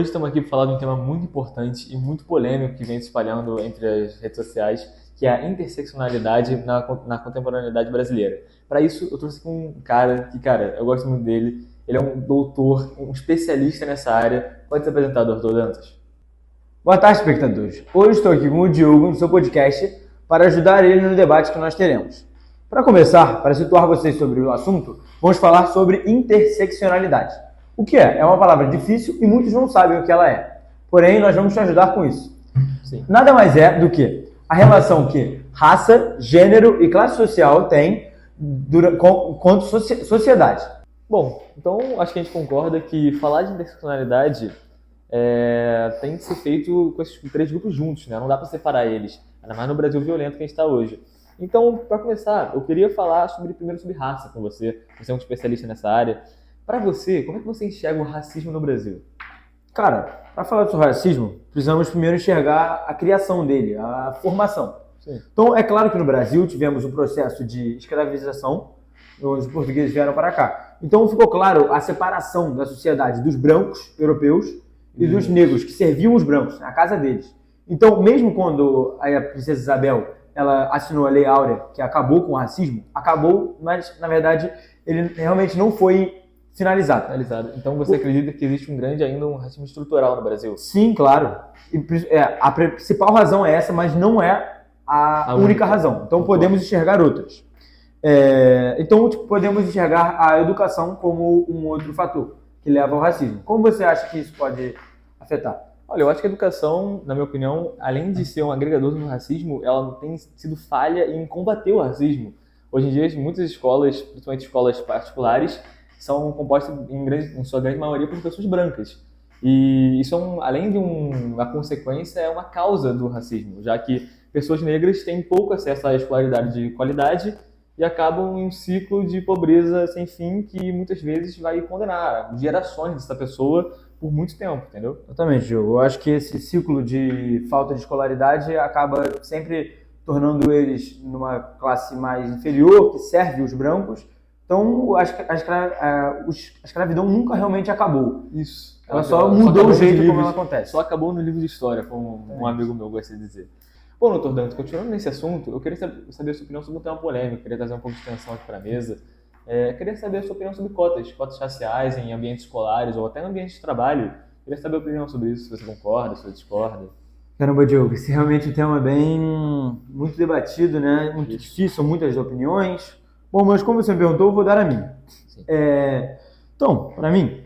Hoje estamos aqui para falar de um tema muito importante e muito polêmico que vem se espalhando entre as redes sociais, que é a interseccionalidade na contemporaneidade brasileira. Para isso, eu trouxe aqui um cara que, eu gosto muito dele. Ele é um doutor, um especialista nessa área. Pode se apresentar, doutor Dantas? Boa tarde, espectadores. Hoje estou aqui com o Diogo no seu podcast para ajudar ele no debate que nós teremos. Para começar, para situar vocês sobre o assunto, vamos falar sobre interseccionalidade. O que é? É uma palavra difícil e muitos não sabem o que ela é. Porém, nós vamos te ajudar com isso. Sim. Nada mais é do que a relação que raça, gênero e classe social têm quanto sociedade. Bom, então acho que a gente concorda que falar de interseccionalidade tem que ser feito com esses três grupos juntos, né? Não dá para separar eles, ainda mais no Brasil violento que a gente está hoje. Então, para começar, eu queria falar primeiro sobre raça com você. Você é um especialista nessa área. Para você, como é que você enxerga o racismo no Brasil? Cara, para falar sobre racismo, precisamos primeiro enxergar a criação dele, a formação. Sim. Então, é claro que no Brasil tivemos um processo de escravização, onde os portugueses vieram para cá. Então, ficou claro a separação da sociedade dos brancos europeus e dos negros, que serviam os brancos, na casa deles. Então, mesmo quando a princesa Isabel ela assinou a Lei Áurea, que acabou com o racismo, acabou, mas, na verdade, ele realmente não foi finalizado. Então você acredita que existe ainda um racismo estrutural no Brasil? Sim, claro. A principal razão é essa, mas não é a única razão. Então podemos enxergar outras. Então podemos enxergar a educação como um outro fator que leva ao racismo. Como você acha que isso pode afetar? Olha, eu acho que a educação, na minha opinião, além de ser um agregador do racismo, ela tem sido falha em combater o racismo. Hoje em dia, muitas escolas, principalmente escolas particulares, são compostas em sua grande maioria por pessoas brancas. E isso, além de uma consequência, é uma causa do racismo, já que pessoas negras têm pouco acesso à escolaridade de qualidade e acabam em um ciclo de pobreza sem fim que muitas vezes vai condenar gerações dessa pessoa por muito tempo, entendeu? Exatamente, Diogo. Eu acho que esse ciclo de falta de escolaridade acaba sempre tornando eles numa classe mais inferior, que serve os brancos. Então, a escravidão nunca realmente acabou. Isso. Ela só mudou o jeito como ela acontece. Só acabou no livro de história, como um amigo meu gosta de dizer. Bom, doutor Dantas, continuando nesse assunto, eu queria saber a sua opinião sobre um tema polêmico, queria trazer um pouco de tensão aqui para a mesa. Queria saber a sua opinião sobre cotas raciais em ambientes escolares ou até no ambiente de trabalho. Queria saber a opinião sobre isso, se você concorda, se você discorda. Caramba, Diogo, esse realmente é um tema muito debatido, né? Muito difícil, são muitas opiniões. Bom, mas como você me perguntou, eu vou dar a minha. Então, para mim,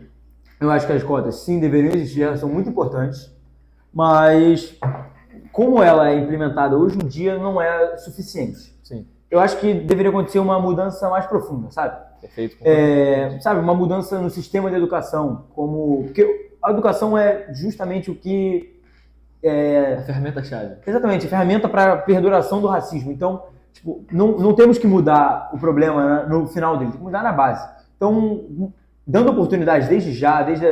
eu acho que as cotas sim deveriam existir, elas são muito importantes, mas como ela é implementada hoje em dia não é suficiente. Sim. Eu acho que deveria acontecer uma mudança mais profunda, sabe? Perfeito. Sabe, uma mudança no sistema de educação, porque a educação é justamente o que a ferramenta-chave. Exatamente, a ferramenta para a perduração do racismo. Então, não temos que mudar o problema no final dele, tem que mudar na base. Então, dando oportunidades desde já, desde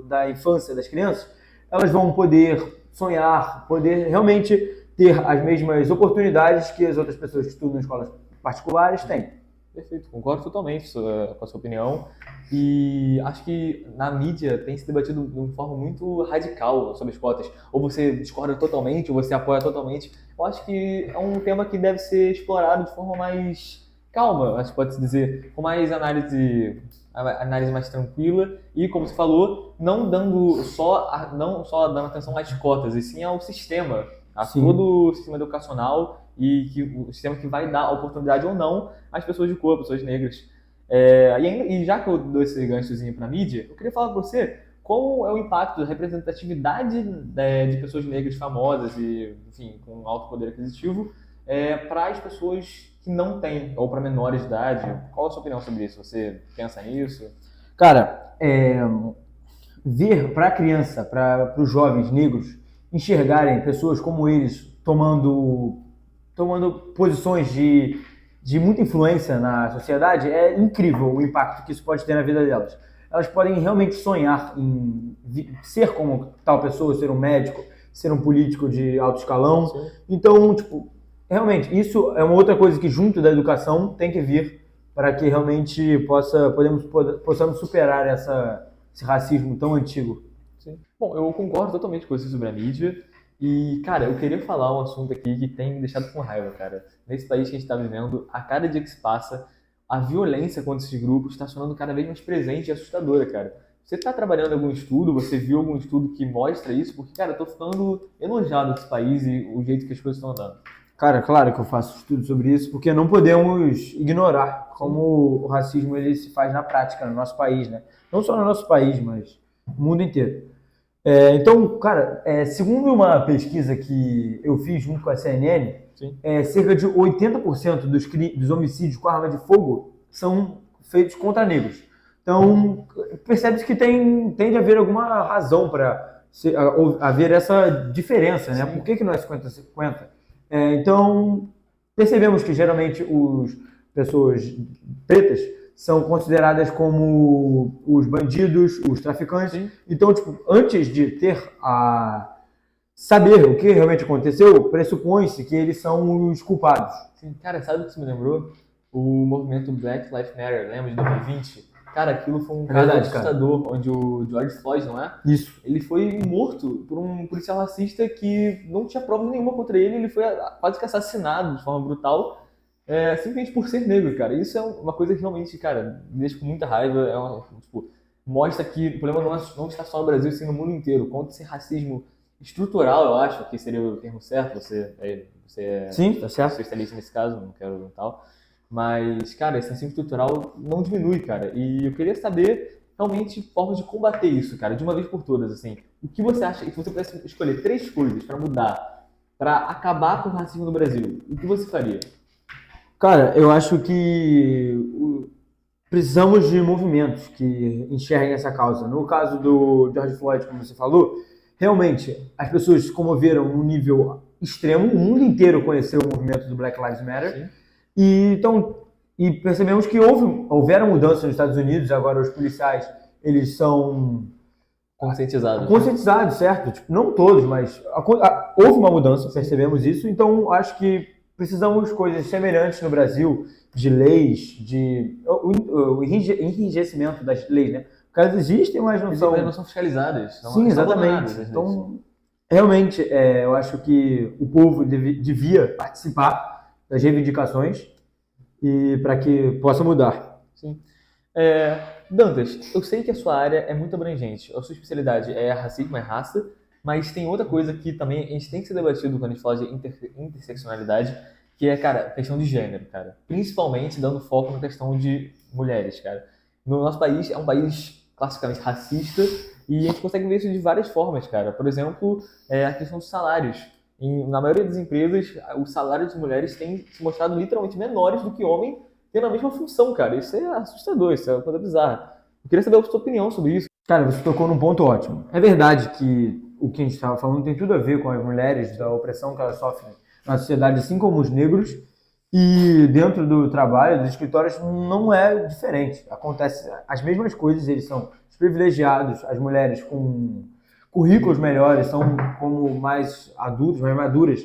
da infância das crianças, elas vão poder sonhar, poder realmente ter as mesmas oportunidades que as outras pessoas que estudam em escolas particulares têm. Perfeito, concordo totalmente com a sua opinião. E acho que na mídia tem se debatido de uma forma muito radical sobre as cotas. Ou você discorda totalmente, ou você apoia totalmente. Eu acho que é um tema que deve ser explorado de forma mais calma, acho que pode-se dizer, com mais análise mais tranquila. E, como você falou, não só dando atenção às cotas, e sim ao sistema, todo o sistema educacional e o sistema que vai dar oportunidade ou não às pessoas de cor, pessoas negras. E já que eu dou esse ganchozinho para a mídia, eu queria falar para você como é o impacto da representatividade de pessoas negras famosas e, enfim, com alto poder aquisitivo para as pessoas que não têm, ou para menores de idade. Qual a sua opinião sobre isso? Você pensa nisso? Cara, ver para a criança, para os jovens negros, enxergarem pessoas como eles tomando posições de muita influência na sociedade, é incrível o impacto que isso pode ter na vida delas. Elas podem realmente sonhar em ser como tal pessoa, ser um médico, ser um político de alto escalão. Sim. Então, realmente, isso é uma outra coisa que junto da educação tem que vir para que realmente possamos superar esse racismo tão antigo. Sim. Bom, eu concordo totalmente com você sobre a mídia. E, cara, eu queria falar um assunto aqui que tem me deixado com raiva, cara. Nesse país que a gente está vivendo, a cada dia que se passa, a violência contra esses grupos está se tornando cada vez mais presente e assustadora, cara. Você está trabalhando em algum estudo? Você viu algum estudo que mostra isso? Porque, cara, eu tô ficando enojado com esse país e o jeito que as coisas estão andando. Cara, claro que eu faço estudo sobre isso, porque não podemos ignorar Sim, como o racismo ele se faz na prática no nosso país, né? Não só no nosso país, mas no mundo inteiro. Então, cara, segundo uma pesquisa que eu fiz junto com a CNN, sim. cerca de 80% dos homicídios com arma de fogo são feitos contra negros. Então, percebe-se que tem de haver alguma razão para haver essa diferença, né? Por Sim. que não é 50-50? Então, percebemos que geralmente as pessoas pretas são consideradas como os bandidos, os traficantes. Sim. Então, tipo, antes de saber o que realmente aconteceu, pressupõe-se que eles são os culpados. Sim, cara, sabe o que isso me lembrou? O movimento Black Lives Matter, lembra de 2020? Cara, aquilo foi um É caso verdade, cara. assustador, onde o George Floyd, não é? Isso. Ele foi morto por um policial racista que não tinha prova nenhuma contra ele, ele foi quase que assassinado de forma brutal, simplesmente por ser negro, cara. Isso é uma coisa que realmente, cara, me deixa com muita raiva, tipo, mostra que o problema não está só no Brasil, sim no mundo inteiro. Contra esse racismo estrutural, eu acho que seria o termo certo, você é Sim, tá certo. especialista nesse caso, não quero tal. Mas, cara, esse racismo estrutural não diminui, cara. E eu queria saber realmente formas de combater isso, cara, de uma vez por todas, assim. O que você acha, se você pudesse escolher três coisas para mudar, para acabar com o racismo no Brasil, o que você faria? Cara, eu acho que precisamos de movimentos que enxerguem essa causa. No caso do George Floyd, como você falou, realmente as pessoas se comoveram num nível extremo, o mundo inteiro conheceu o movimento do Black Lives Matter, Sim. e percebemos que houveram mudanças nos Estados Unidos, agora os policiais, eles são Conscientizados. conscientizados, certo? Tipo, não todos, mas houve uma mudança, percebemos isso, então acho que precisamos de coisas semelhantes no Brasil, de leis, o enrijecimento das leis, né? Porque elas existem, mas não são... Eles não são fiscalizadas, Sim, exatamente. às vezes. Então, realmente, eu acho que o povo devia participar das reivindicações e para que possa mudar. Sim. Dantas, eu sei que a sua área é muito abrangente. A sua especialidade é racismo, é raça, mas tem outra coisa que também a gente tem que ser debatido quando a gente fala de interseccionalidade, que é, cara, a questão de gênero, cara. Principalmente dando foco na questão de mulheres, cara. No nosso país é um país classicamente racista e a gente consegue ver isso de várias formas, cara. Por exemplo, a questão dos salários. Na maioria das empresas, os salários das mulheres têm se mostrado literalmente menores do que homens tendo a mesma função, cara. Isso é assustador, isso é uma coisa bizarra. Eu queria saber a sua opinião sobre isso. Cara, você tocou num ponto ótimo. É verdade que o que a gente estava falando tem tudo a ver com as mulheres, da opressão que elas sofrem na sociedade, assim como os negros. E dentro do trabalho, dos escritórios, não é diferente. Acontece as mesmas coisas, eles são privilegiados, as mulheres com currículos melhores, são como mais adultos, mais maduras,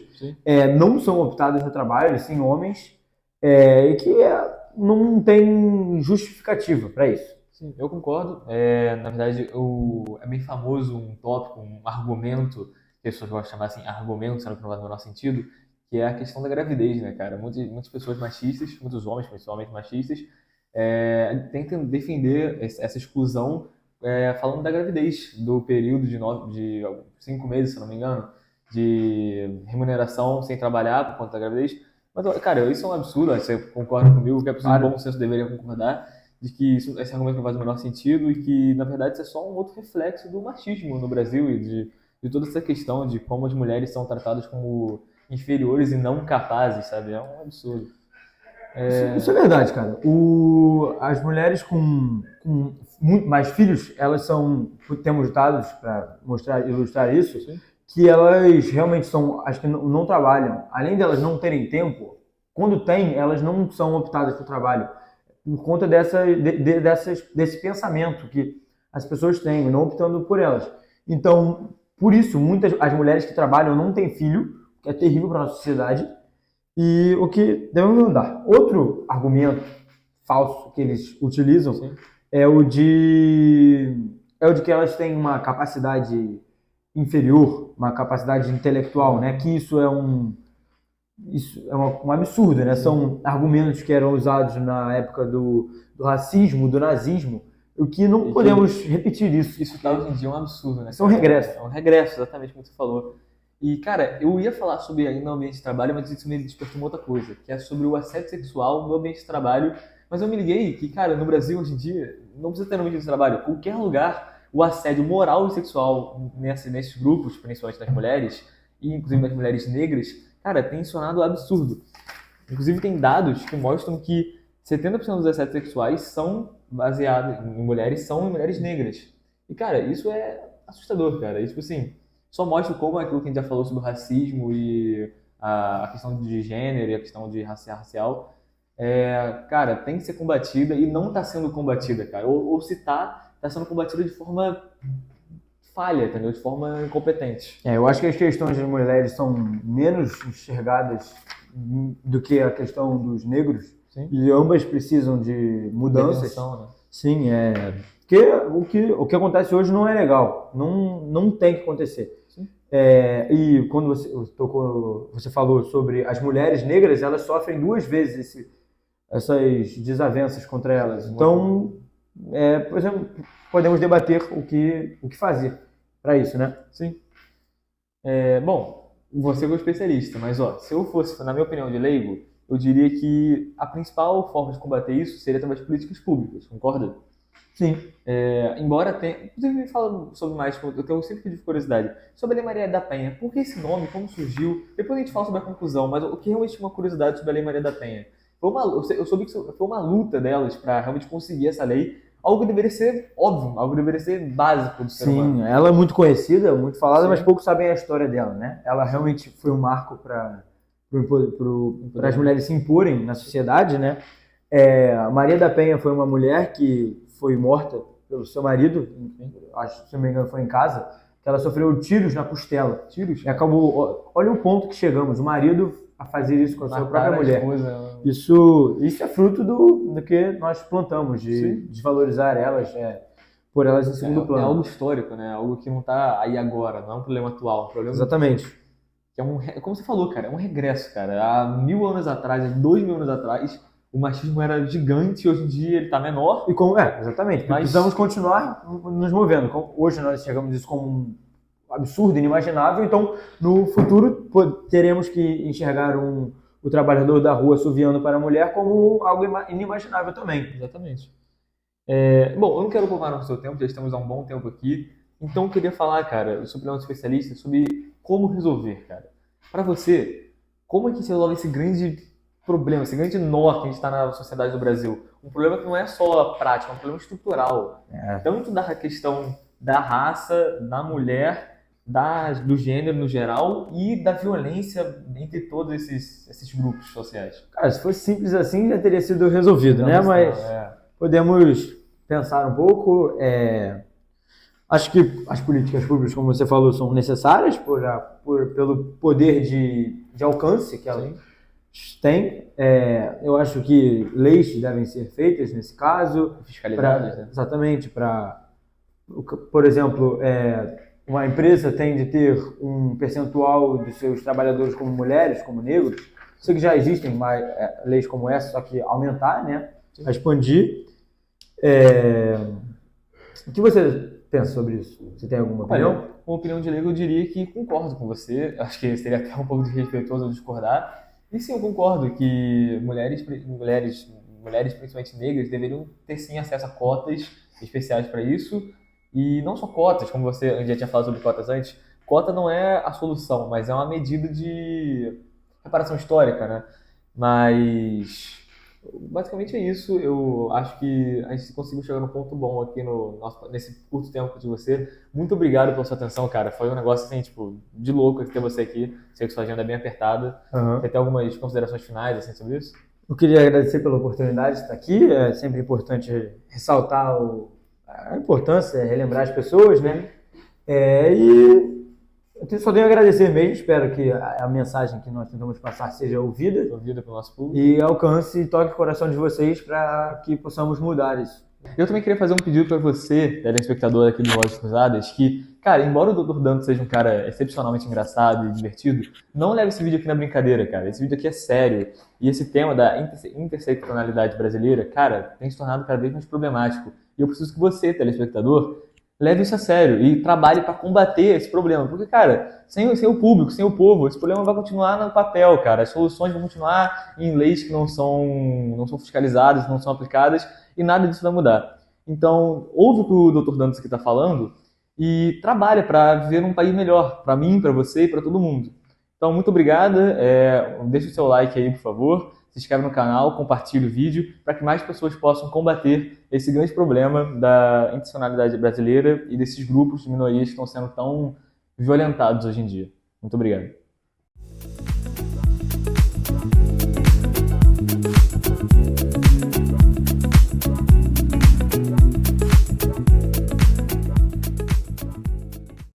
não são optadas no trabalho, sim homens, e que não tem justificativa para isso. Sim, eu concordo. Na verdade, é bem famoso um tópico, um argumento, que as pessoas gostam de chamar assim, argumento, sendo que não faz o menor sentido, que é a questão da gravidez, né, cara? Muitas pessoas machistas, muitos homens, principalmente machistas, tentam defender essa exclusão falando da gravidez, do período de 5 meses, se eu não me engano, de remuneração sem trabalhar por conta da gravidez. Mas, cara, isso é um absurdo, você concorda comigo, que a pessoa de bom senso deveria concordar, de que esse argumento não faz o menor sentido e que, na verdade, isso é só um outro reflexo do machismo no Brasil e de toda essa questão de como as mulheres são tratadas como inferiores e não capazes, sabe? É um absurdo. Isso é verdade, cara. As mulheres com muito mais filhos, elas são, temos dados para ilustrar isso, Sim. que elas realmente são, as que não trabalham, além delas não terem tempo, quando têm, elas não são optadas para o trabalho, por conta desse pensamento que as pessoas têm, não optando por elas. Então, por isso, as mulheres que trabalham não têm filho, que é terrível para a nossa sociedade, e o que devemos mudar. Outro argumento falso que eles utilizam é o de é o de que elas têm uma capacidade inferior, uma capacidade intelectual, né? Que isso é um absurdo, né? São argumentos que eram usados na época do racismo, do nazismo, o que não podemos repetir isso. Isso tá hoje em dia é um absurdo, né? Isso é um regresso. É um regresso, exatamente como você falou. E, cara, eu ia falar sobre ainda o ambiente de trabalho, mas isso me despertou uma outra coisa, que é sobre o assédio sexual no ambiente de trabalho. Mas eu me liguei que, cara, no Brasil hoje em dia, não precisa ter no ambiente de trabalho, qualquer lugar, o assédio moral e sexual nesses grupos, principalmente das mulheres, e inclusive das mulheres negras, cara, tem sonado absurdo. Inclusive tem dados que mostram que 70% dos assédios sexuais são baseados em mulheres, são em mulheres negras. E, cara, isso é assustador, cara. E, tipo assim, só mostra como aquilo que a gente já falou sobre o racismo e a questão de gênero e a questão de racial, cara, tem que ser combatida e não está sendo combatida, cara. Ou se tá sendo combatida de forma falha, entendeu? De forma incompetente. Eu acho que as questões das mulheres são menos enxergadas do que a questão dos negros. Sim. E ambas precisam de mudanças. Intervenção, né? Sim, porque o que acontece hoje não é legal, não tem que acontecer. Sim. E quando você falou sobre as mulheres negras, elas sofrem duas vezes essas desavenças contra elas. Então, por exemplo, podemos debater o que fazer para isso, né? Sim. Bom, você é o especialista, mas ó, se eu fosse, na minha opinião de leigo, eu diria que a principal forma de combater isso seria através de políticas públicas, concorda? Sim. Embora tenha... Inclusive, me fala sobre mais, eu sempre tive curiosidade, sobre a Lei Maria da Penha. Por que esse nome? Como surgiu? Depois a gente fala sobre a conclusão, mas o que realmente tinha uma curiosidade sobre a Lei Maria da Penha? Eu soube que foi uma luta delas para realmente conseguir essa lei, algo que deveria ser óbvio, algo que deveria ser básico do ser humano. Sim, ela é muito conhecida, muito falada, Sim. mas poucos sabem a história dela, né? Ela realmente foi um marco para as mulheres se imporem na sociedade, né? A Maria da Penha foi uma mulher que foi morta pelo seu marido, acho que se não me engano foi em casa, que ela sofreu tiros na costela. Tiros? E acabou, olha o ponto que chegamos, o marido a fazer isso com a sua própria mulher. Isso é fruto do que nós plantamos, de desvalorizar elas, por elas em segundo plano. É algo histórico, né? Algo que não está aí agora, não é um problema atual, um problema... Exatamente. Que como você falou, cara, é um regresso, cara. Há 1000 anos atrás, há 2000 anos atrás, o machismo era gigante e hoje em dia ele está menor. Exatamente. Mas precisamos continuar nos movendo. Hoje nós enxergamos isso como um absurdo, inimaginável. Então, no futuro, teremos que enxergar o trabalhador da rua assoviando para a mulher como algo inimaginável também. Exatamente. Bom, eu não quero ocupar o seu tempo, já estamos há um bom tempo aqui. Então, eu queria falar, cara, eu sou um especialista sobre como resolver, cara. Para você, como é que se resolve esse grande problema, esse grande nó que a gente está na sociedade do Brasil? Um problema que não é só prático, é um problema estrutural. Tanto da questão da raça, da mulher, do gênero no geral e da violência entre todos esses grupos sociais. Cara, se fosse simples assim, já teria sido resolvido, né? Mas podemos pensar um pouco. Acho que as políticas públicas, como você falou, são necessárias pelo poder de alcance que elas têm. Eu acho que leis devem ser feitas nesse caso. Fiscalidades, né? Exatamente. Por exemplo, uma empresa tem de ter um percentual de seus trabalhadores como mulheres, como negros. Sei que já existem leis como essa, só que aumentar, né? Expandir. O que você pensa sobre isso? Você tem alguma opinião? Com opinião de leigo, eu diria que concordo com você. Acho que seria até um pouco desrespeitoso eu discordar. E sim, eu concordo que mulheres, principalmente negras, deveriam ter sim acesso a cotas especiais para isso. E não só cotas, como você já tinha falado sobre cotas antes. Cota não é a solução, mas é uma medida de reparação histórica, né? Mas basicamente é isso. Eu acho que a gente conseguiu chegar num ponto bom aqui nesse curto tempo de você. Muito obrigado pela sua atenção, cara. Foi um negócio assim, tipo, de louco ter você aqui. Sei que sua agenda é bem apertada. Você tem algumas considerações finais assim, sobre isso? Eu queria agradecer pela oportunidade de estar aqui. É sempre importante ressaltar a importância, relembrar as pessoas, né? E eu só tenho a agradecer mesmo. Espero que a mensagem que nós tentamos passar seja ouvida pelo nosso público e alcance e toque o coração de vocês para que possamos mudar isso. Eu também queria fazer um pedido para você, telespectador aqui do Vozes Cruzadas, que, cara, embora o Dr. Danto seja um cara excepcionalmente engraçado e divertido, não leve esse vídeo aqui na brincadeira, cara. Esse vídeo aqui é sério. E esse tema da interseccionalidade brasileira, cara, tem se tornado cada vez mais problemático. E eu preciso que você, telespectador, leve isso a sério e trabalhe para combater esse problema. Porque, cara, sem o público, sem o povo, esse problema vai continuar no papel, cara. As soluções vão continuar em leis que não são fiscalizadas, não são aplicadas, e nada disso vai mudar. Então, ouve o que o Dr. Dantas aqui está falando e trabalha para viver num país melhor, para mim, para você e para todo mundo. Então, muito obrigado. Deixa o seu like aí, por favor. Se inscreve no canal, compartilha o vídeo para que mais pessoas possam combater esse grande problema da interseccionalidade brasileira e desses grupos de minorias que estão sendo tão violentados hoje em dia. Muito obrigado.